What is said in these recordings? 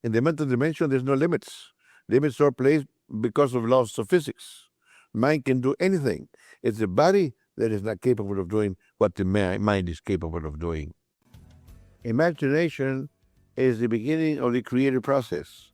In the mental dimension, there's no limits. Limits are placed because of laws of physics. Mind can do anything. It's the body that is not capable of doing what the mind is capable of doing. Imagination is the beginning of the creative process.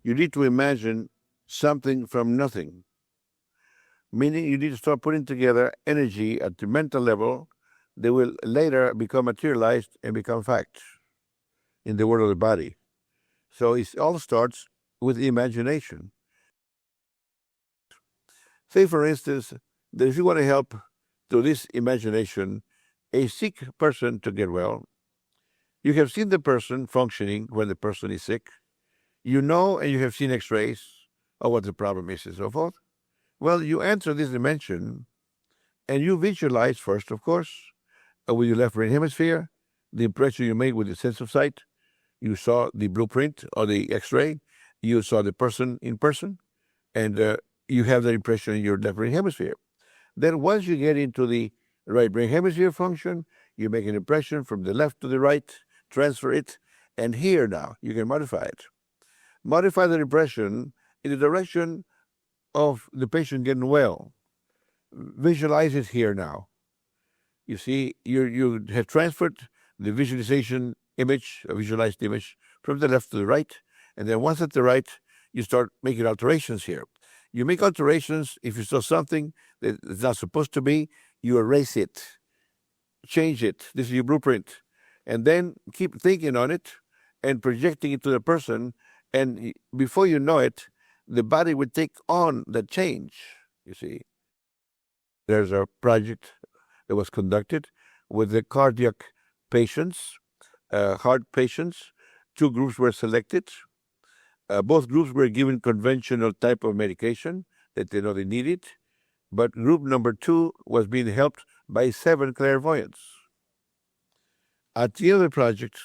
You need to imagine something from nothing, meaning you need to start putting together energy at the mental level that will later become materialized and become fact in the world of the body. So it all starts with imagination. Say, for instance, that if you want to help through this imagination a sick person to get well, you have seen the person functioning when the person is sick. You know and you have seen x-rays of what the problem is and so forth. Well, you enter this dimension and you visualize first, of course, with your left brain hemisphere, the impression you made with the sense of sight. You saw the blueprint or the x-ray. You saw the person in person, and you have that impression in your left brain hemisphere. Then once you get into the right brain hemisphere function, you make an impression from the left to the right, transfer it, and here now you can modify it. Modify the impression in the direction of the patient getting well. Visualize it here now. You see, you have transferred the visualization image, a visualized image, from the left to the right, and then once at the right, you start making alterations here. You make alterations. If you saw something that is not supposed to be, you erase it, change it. This is your blueprint. And then keep thinking on it and projecting it to the person, and before you know it, the body would take on the change, you see. There's a project that was conducted with the cardiac patients, heart patients. 2 groups were selected. Both groups were given conventional type of medication that they know they needed, but group number 2 was being helped by 7 clairvoyants. At the end of the project,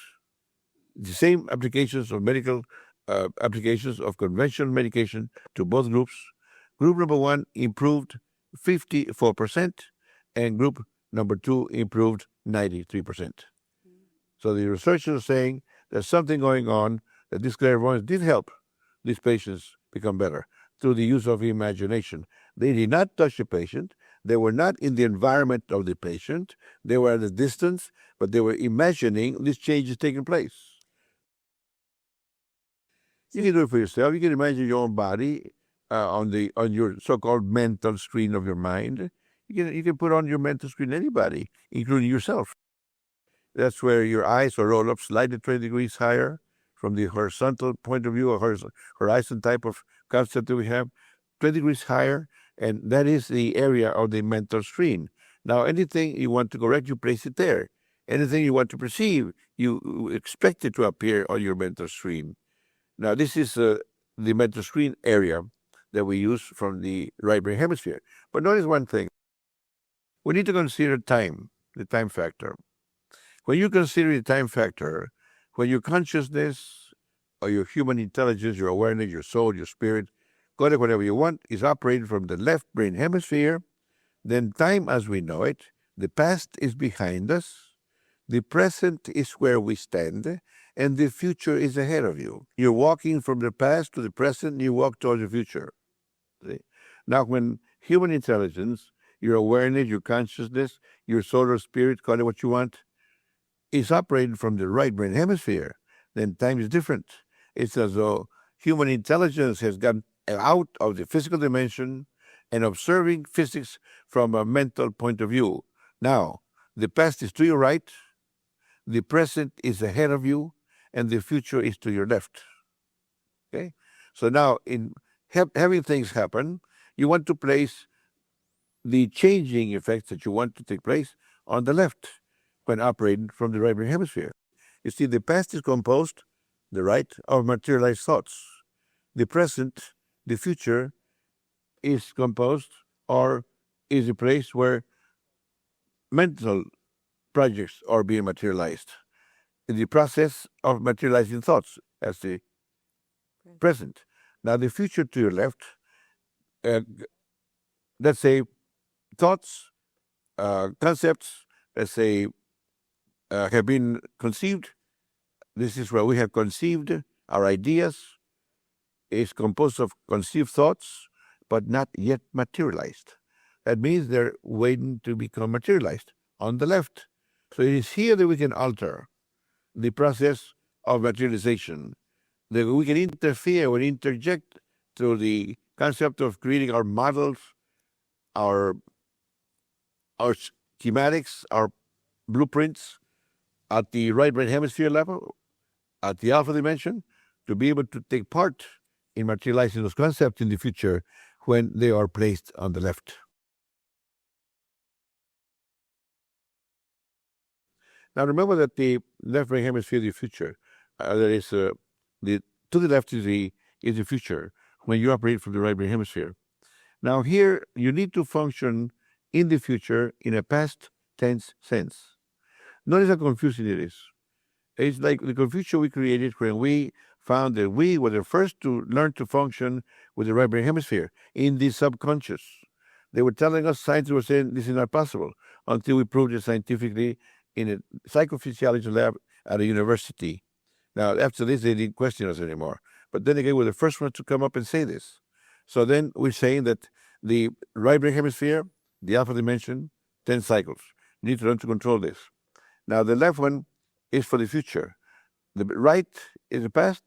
the same applications of medical applications of conventional medication to both groups. Group number 1 improved 54%, and group number 2 improved 93%. So the researchers are saying there's something going on, that these clairvoyants did help these patients become better through the use of imagination. They did not touch the patient. They were not in the environment of the patient. They were at a distance, but they were imagining these changes taking place. You can do it for yourself. You can imagine your own body on your so-called mental screen of your mind. You can put on your mental screen anybody, including yourself. That's where your eyes are rolled up slightly 20 degrees higher from the horizontal point of view, or horizon type of concept that we have, 20 degrees higher, and that is the area of the mental screen. Now, anything you want to correct, you place it there. Anything you want to perceive, you expect it to appear on your mental screen. Now, this is the mental screen area that we use from the right brain hemisphere. But notice one thing. We need to consider time, the time factor. When you consider the time factor, when your consciousness or your human intelligence, your awareness, your soul, your spirit, call it whatever you want, is operating from the left brain hemisphere, then time as we know it, the past is behind us, the present is where we stand, and the future is ahead of you. You're walking from the past to the present, and you walk towards the future. See? Now, when human intelligence, your awareness, your consciousness, your soul or spirit, call it what you want, is operating from the right brain hemisphere, then time is different. It's as though human intelligence has gone out of the physical dimension and observing physics from a mental point of view. Now, the past is to your right, the present is ahead of you, and the future is to your left. Okay? So now, in having things happen, you want to place the changing effects that you want to take place on the left when operating from the right brain hemisphere. You see, the past is composed, the right, of materialized thoughts. The present, the future, is composed or is a place where mental projects are being materialized in the process of materializing thoughts as the present. Now, the future to your left, let's say thoughts, concepts, let's say, have been conceived This is where we have conceived our ideas. It's composed of conceived thoughts, but not yet materialized. That means they're waiting to become materialized on the left. So it is here that we can alter the process of materialization. That we can interfere or interject through the concept of creating our models, our schematics, our blueprints at the right brain hemisphere level, at the alpha dimension, to be able to take part in materializing those concepts in the future when they are placed on the left. Now remember that the left brain hemisphere is the future. There is to the left is the future when you operate from the right brain hemisphere. Now here you need to function in the future in a past tense sense. Notice how confusing it is. It's like the confusion we created when we found that we were the first to learn to function with the right brain hemisphere in the subconscious. They were telling us, scientists were saying this is not possible until we proved it scientifically in a psychophysiology lab at a university. Now, after this, they didn't question us anymore. But then again, we're the first ones to come up and say this. So then we're saying that the right brain hemisphere, the alpha dimension, 10 cycles. You need to learn to control this. Now, the left one is for the future. The right is the past,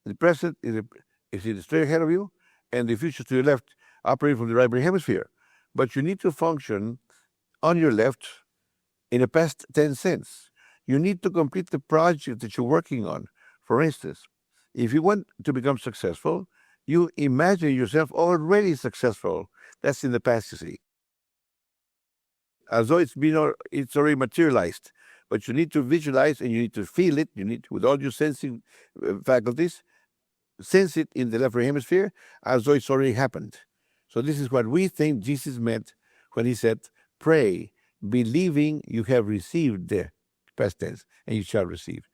the present is straight ahead of you, and the future to your left operating from the right brain hemisphere. But you need to function on your left in a past tense sense. You need to complete the project that you're working on. For instance, if you want to become successful, you imagine yourself already successful. That's in the past, you see. As though it's already materialized. But you need to visualize and you need to feel it. You need to, with all your sensing faculties, sense it in the left brain hemisphere as though it's already happened. So this is what we think Jesus meant when he said, pray, believing you have received the past tense, and you shall receive.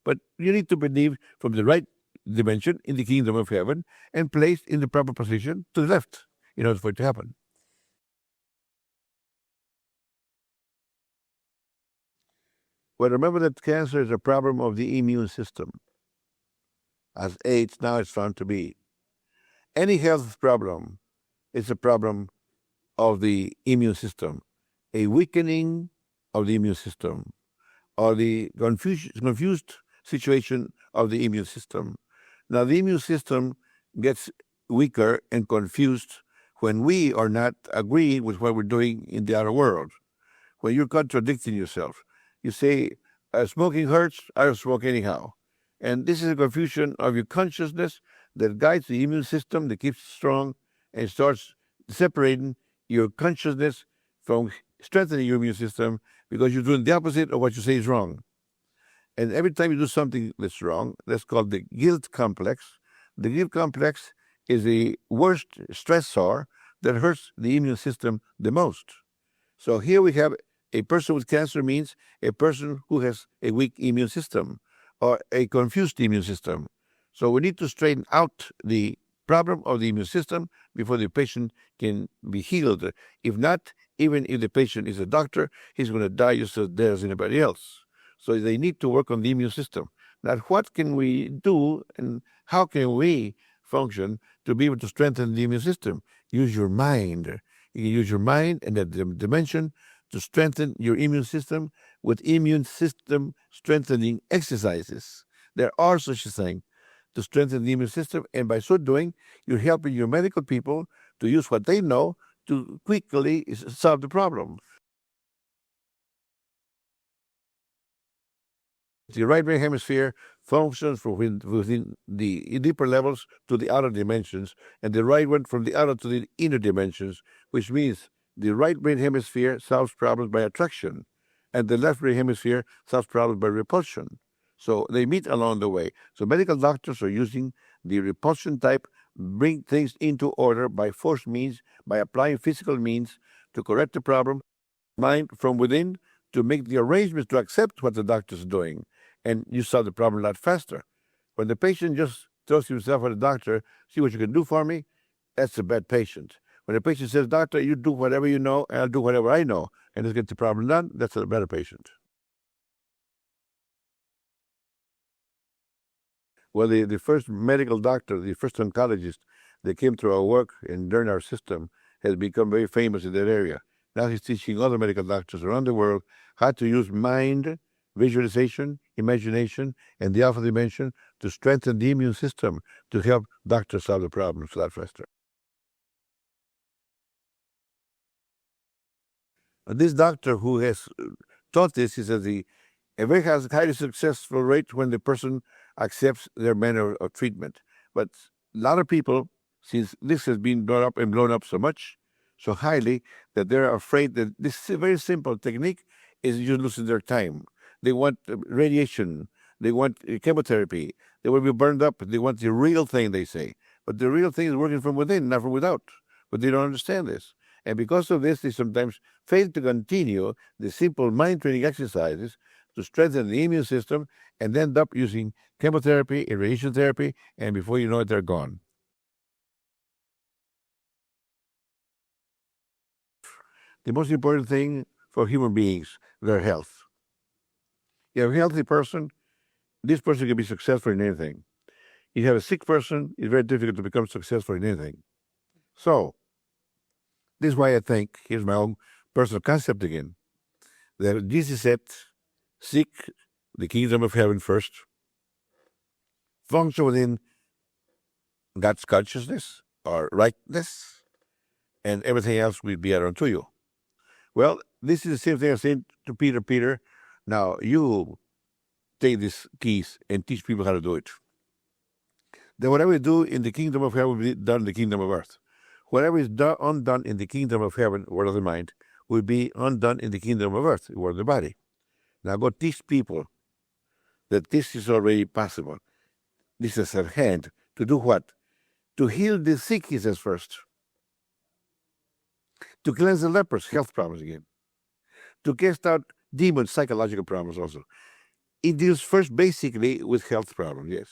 But you need to believe from the right dimension in the kingdom of heaven and placed in the proper position to the left in order for it to happen. Well, remember that cancer is a problem of the immune system, as AIDS now is found to be. Any health problem is a problem of the immune system, a weakening of the immune system, or the confused situation of the immune system. Now, the immune system gets weaker and confused when we are not agreeing with what we're doing in the outer world, when you're contradicting yourself. You say, smoking hurts, I'll smoke anyhow. And this is a confusion of your consciousness that guides the immune system, that keeps it strong, and starts separating your consciousness from strengthening your immune system because you're doing the opposite of what you say is wrong. And every time you do something that's wrong, that's called the guilt complex. The guilt complex is the worst stressor that hurts the immune system the most. So here we have a person with cancer means a person who has a weak immune system or a confused immune system. So we need to straighten out the problem of the immune system before the patient can be healed. If not, even if the patient is a doctor, he's going to die just as there as anybody else. So they need to work on the immune system. Now, what can we do and how can we function to be able to strengthen the immune system? Use your mind. You can use your mind and that dimension to strengthen your immune system with immune system strengthening exercises. There are such a thing to strengthen the immune system, and by so doing, you're helping your medical people to use what they know to quickly solve the problem. The right brain hemisphere functions from within the deeper levels to the outer dimensions, and the right one from the outer to the inner dimensions, which means the right brain hemisphere solves problems by attraction, and the left brain hemisphere solves problems by repulsion. So they meet along the way. So medical doctors are using the repulsion type, bring things into order by force means, by applying physical means to correct the problem, mind from within to make the arrangements to accept what the doctor's doing. And you solve the problem a lot faster. When the patient just throws himself at the doctor, see what you can do for me, that's a bad patient. When the patient says, doctor, you do whatever you know, and I'll do whatever I know, and let's get the problem done, that's a better patient. Well, the first medical doctor, the first oncologist that came through our work and learned our system has become very famous in that area. Now he's teaching other medical doctors around the world how to use mind, visualization, imagination, and the alpha dimension to strengthen the immune system to help doctors solve the problems a lot faster. This doctor who has taught this is that a very highly successful rate when the person accepts their manner of treatment. But a lot of people, since this has been brought up and blown up so much, so highly, that they're afraid that this very simple technique is just losing their time. They want radiation. They want chemotherapy. They want to be burned up. They want the real thing, they say. But the real thing is working from within, not from without. But they don't understand this. And because of this, they sometimes fail to continue the simple mind training exercises to strengthen the immune system and end up using chemotherapy, radiation therapy, and before you know it, they're gone. The most important thing for human beings, their health. You have a healthy person, this person can be successful in anything. If you have a sick person, it's very difficult to become successful in anything. So, this is why I think, here's my own personal concept again, that Jesus said, seek the kingdom of heaven first, function within God's consciousness or rightness, and everything else will be added unto you. Well, this is the same thing I said to Peter, now you take these keys and teach people how to do it. Then whatever you do in the kingdom of heaven will be done in the kingdom of earth. Whatever is undone in the kingdom of heaven, word of the mind, will be undone in the kingdom of earth, word of the body. Now go teach people that this is already possible. This is at hand. To do what? To heal the sick, he says first. To cleanse the lepers, health problems again. To cast out demons, psychological problems also. It deals first basically with health problems, yes.